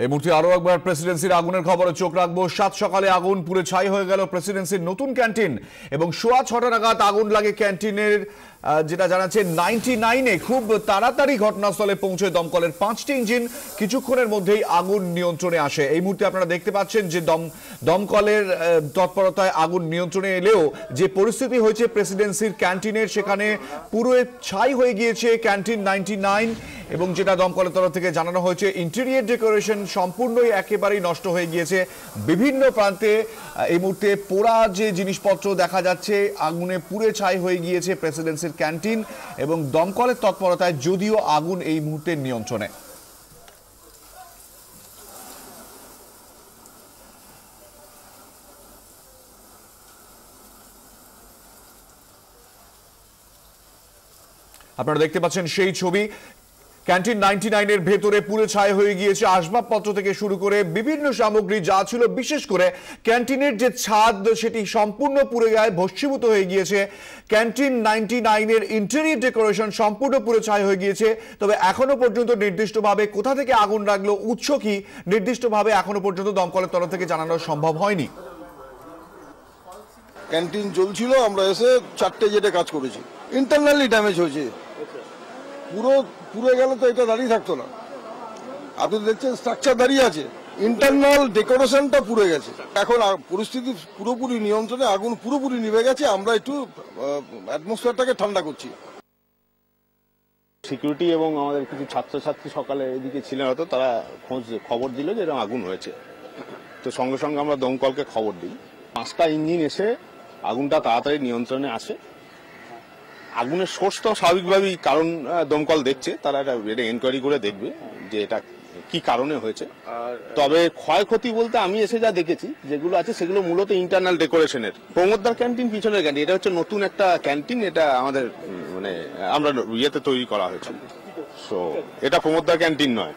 এই মুহূর্তে আরো একবার প্রেসিডেন্সির আগুনের খবরে চোখ রাখবো। সাত সকালে আগুন পুড়ে ছাই হয়ে গেল প্রেসিডেন্সির নতুন ক্যান্টিন এবং সোয়া 6টা নাগাদ আগুন লাগে ক্যান্টিনের, যেটা জানাচ্ছে 99-এ। খুব তাড়াতাড়ি ঘটনাস্থলে পৌঁছে দমকলের 5টি ইঞ্জিন কিছুক্ষণের মধ্যেই আগুন নিয়ন্ত্রণে আসে। এই মুহূর্তে আপনারা দেখতে পাচ্ছেন যে দমকলের তৎপরতায় আগুন নিয়ন্ত্রণে এলেও যে পরিস্থিতি হয়েছে প্রেসিডেন্সির ক্যান্টিনের, সেখানে পুরো ছাই হয়ে গিয়েছে ক্যান্টিন 99। এবং যেটা দমকলের তরফ থেকে জানানো হয়েছে, ইন্টেরিয়র ডেকোরেশন সম্পূর্ণই একেবারেই নষ্ট হয়ে গিয়েছে। বিভিন্ন প্রান্তে এই মুহূর্তে পোড়া যে জিনিসপত্র দেখা যাচ্ছে, আগুনে পুড়ে ছাই হয়ে গিয়েছে প্রেসিডেন্সির ক্যান্টিন এবং দমকলের তৎপরতায় যদিও আগুন এই মুহূর্তে নিয়ন্ত্রণে। আপনারা দেখতে পাচ্ছেন সেই ছবি। ক্যান্টিন 99-এর ভেতরে পুরো ছাই হয়ে গিয়েছে আসবাবপত্র থেকে শুরু করে বিভিন্ন সামগ্রী যা ছিল, বিশেষ করে ক্যান্টিনের যে ছাদ সেটি সম্পূর্ণ পুড়ে গায়ে ভস্মীভূত হয়ে গিয়েছে। ক্যান্টিন 99-এর ইন্টেরিয়র ডেকোরেশন সম্পূর্ণ পুরো ছাই হয়ে গিয়েছে। তবে এখনো পর্যন্ত নির্দিষ্টভাবে কোথা থেকে আগুন লাগলো, উৎস কি, নির্দিষ্টভাবে এখনো পর্যন্ত দমকলের তরফ থেকে জানানো সম্ভব হয়নি। ক্যান্টিন চলছিল, আমরা এসে 4টে জেটে কাজ করেছি। ইন্টারনালি ড্যামেজ হয়েছে, পুরো পুড়ে গেলে তো এটা দাঁড়িয়ে থাকতো না। আপনি দেখছেন স্ট্রাকচার দাঁড়িয়ে আছে, ইন্টারনাল ডেকোরেশনটা পুড়ে গেছে। এখন পরিস্থিতি পুরোপুরি নিয়ন্ত্রণে, আগুন পুরোপুরি নিভে গেছে। আমরা একটু অ্যাটমসফিয়ারটাকে ঠান্ডা করছি। সিকিউরিটি এবং আমাদের কিছু ছাত্রছাত্রী সকালে এদিকে ছিলেন, হয়তো তারা খবর দিল যে এরকম আগুন হয়েছে। তো সঙ্গে সঙ্গে আমরা দমকলকে খবর দিই। 5টা ইঞ্জিন এসে আগুনটা তাড়াতাড়ি নিয়ন্ত্রণে আসে। আগুনের সোর্স তো স্বাভাবিকভাবেই কারণ দমকল দেখছে, তারা এটা এনকোয়ারি করে দেখবে যে এটা কি কারণে হয়েছে। তবে ক্ষয়ক্ষতি বলতে আমি এসে যা দেখেছি যেগুলো আছে সেগুলো মূলত ইন্টারনাল ডেকোরেশনের। প্রমোদদার ক্যান্টিন পিছনের ক্যান্টিন, এটা হচ্ছে নতুন একটা ক্যান্টিন। এটা আমাদের আমরা ইয়েতে তৈরি করা হয়েছে। সো এটা প্রমোদদার ক্যান্টিন নয়।